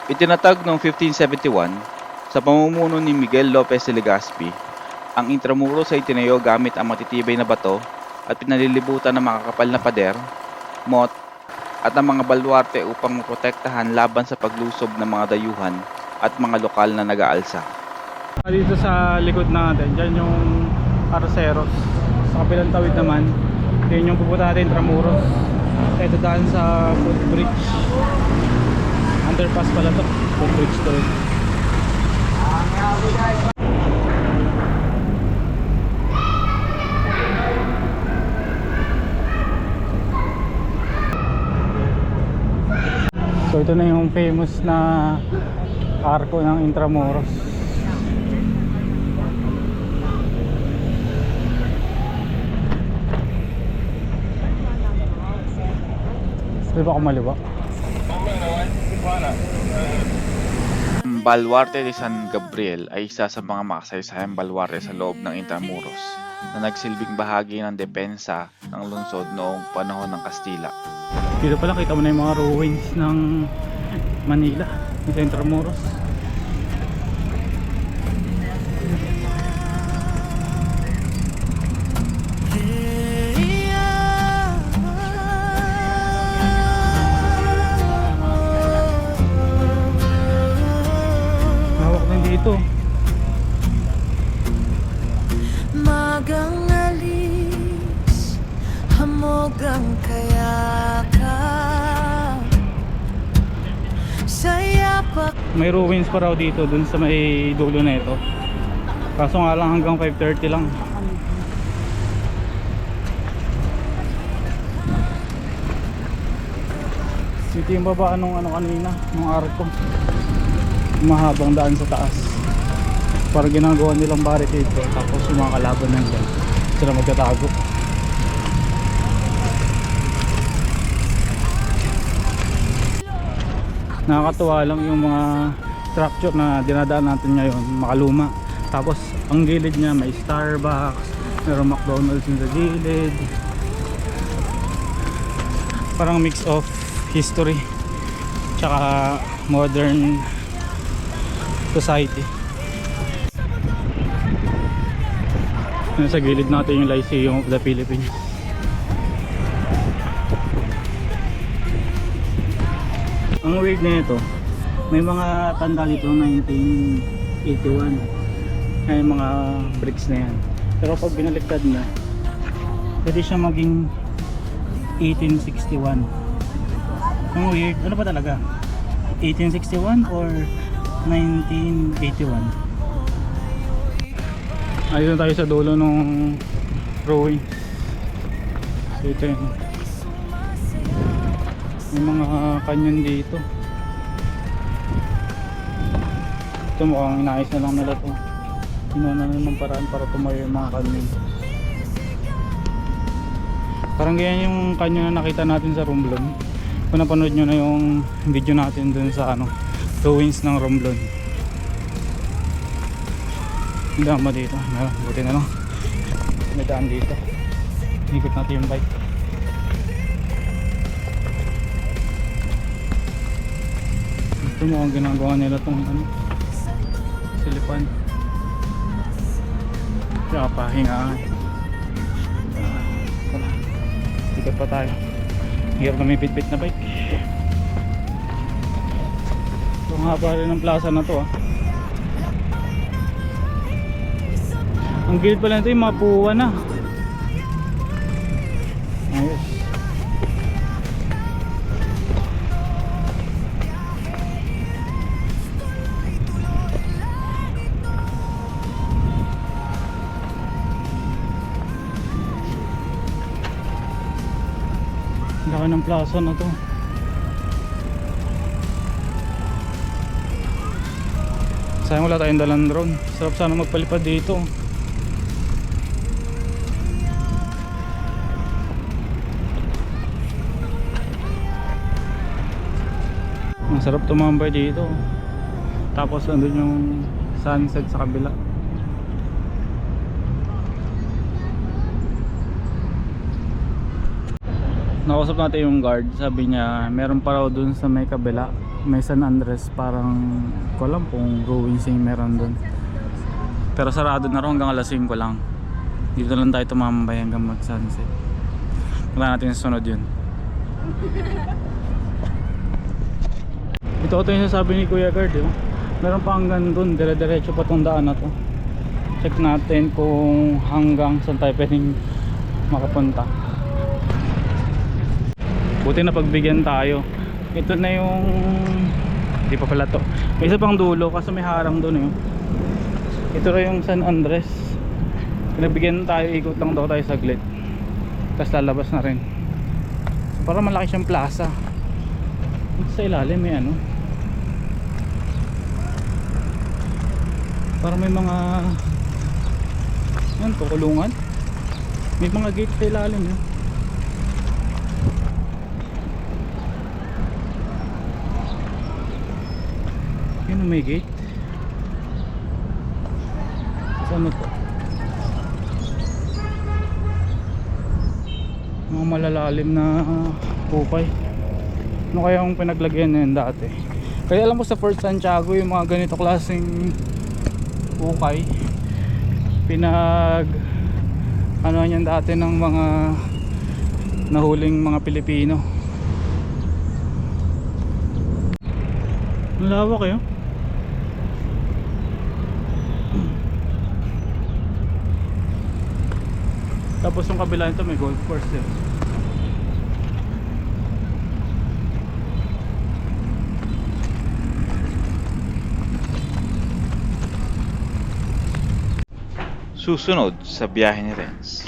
Itinatag noong 1571 sa pamumuno ni Miguel Lopez de Legazpi, ang Intramuros ay itinayo gamit ang matitibay na bato at pinalilibutan ng makakapal na pader, mot, at ang mga balwarte upang maprotektahan laban sa paglusob ng mga dayuhan at mga lokal na nag-aalsa. Dito sa likod natin, dyan yung Arceros. Sa kabilang tawid naman, yun yung pupunta natin, Intramuros. Ito daan sa footbridge. Underpass pala to, footbridge to rin. So ito na yung famous na arko ng Intramuros. Di ba kumaliwa? Ang Baluarte de San Gabriel ay isa sa mga makasaysayang baluarte sa loob ng Intramuros na nagsilbing bahagi ng depensa ng lungsod noong panahon ng Kastila. Dito pala kita mo na yung mga ruins ng Manila, dito Intramuros. Hawak din dito. Magang alis, hamogang kayakap, sayapak. May ruins pa raw dito dun sa may dulo na ito. Kaso nga lang hanggang 5:30 lang. Dito yung babaan nung ano kanina, nung arko. Mahabang daan sa taas. Parang ginagawa nilang barricade ko. Tapos yung mga kalaban nandiyan, sila magtatago. Nakakatuwa lang yung mga structure na dinadaan natin ngayon, makaluma. Tapos ang gilid niya may Starbucks, mayroong McDonald's in the gilid. Parang mix of history tsaka modern society. Sa gilid natin yung Lyceum of the Philippines. Ang weird na ito, may mga tanda dito 1981, ay mga bricks na yan. Pero pag binaliktad na, pwede siya maging 1861. Ang weird, ano ba talaga? 1861 or 1981? Ayun na tayo sa dulo nung ruin. So ito yun. May mga canyon dito. Ito mukhang inaayos na lang nila to. Ginawa na ng paraan para tumayo yung mga canyon. Parang ganyan yung canyon na nakita natin sa Romblon. Kung napanood nyo na yung video natin dun sa ruins ng Romblon. Hindi naman dito. Buti na lang. May daan dito. Ikot natin yung bike. Ito mo ang ginagawa nila itong silipan. Kaya pahingaan. Ikot pa tayo. Hirap na may bit-bit na bike. Ito nga pa rin ang plaza na to . Ang gilid pala nito yung mapuwa na. Ayos. Laki ng plaza na to. Sayang wala tayong dalang drone. Sarap sana magpalipad dito. Ang sarap tumambay dito. Tapos andun yung sunset sa kabila. Nakausap natin yung guard, sabi niya meron pa raw dun sa may kabila may San Andres, parang ko alam kung ruins yung meron doon. Pero sarado na rin hanggang alas 5 lang. Dito lang tayo tumambay hanggang mag sunset. Wala natin sunod yun. Ito yung sasabi ni Kuya Gard, meron pa hanggang doon, dire-diretso pa tong daan na to. Check natin kung hanggang saan tayo pwedeng makapunta. Buti na pagbigyan tayo. Ito na yung, hindi pa pala to, may isa pang dulo kasi may harang doon. Ito na yung San Andres. Pinagbigyan tayo, ikot lang daw tayo saglit, tapos lalabas na rin. Para malaki siyang plaza. Ito sa ilalim may ano, para may mga yan to, kulungan. May mga gate sa ilalim yun. Yun ang may gate. Saan to? Mga malalalim na kupay. Ano kaya ang pinaglagyan na yun dati? Kaya alam mo sa Fort Santiago yung mga ganito klaseng ukay, pinag ano yan dati ng mga nahuling mga Pilipino. Ang lawak eh, oh. Tapos yung kabila nito may golf course eh. Susunod sa biyahe ni Renz.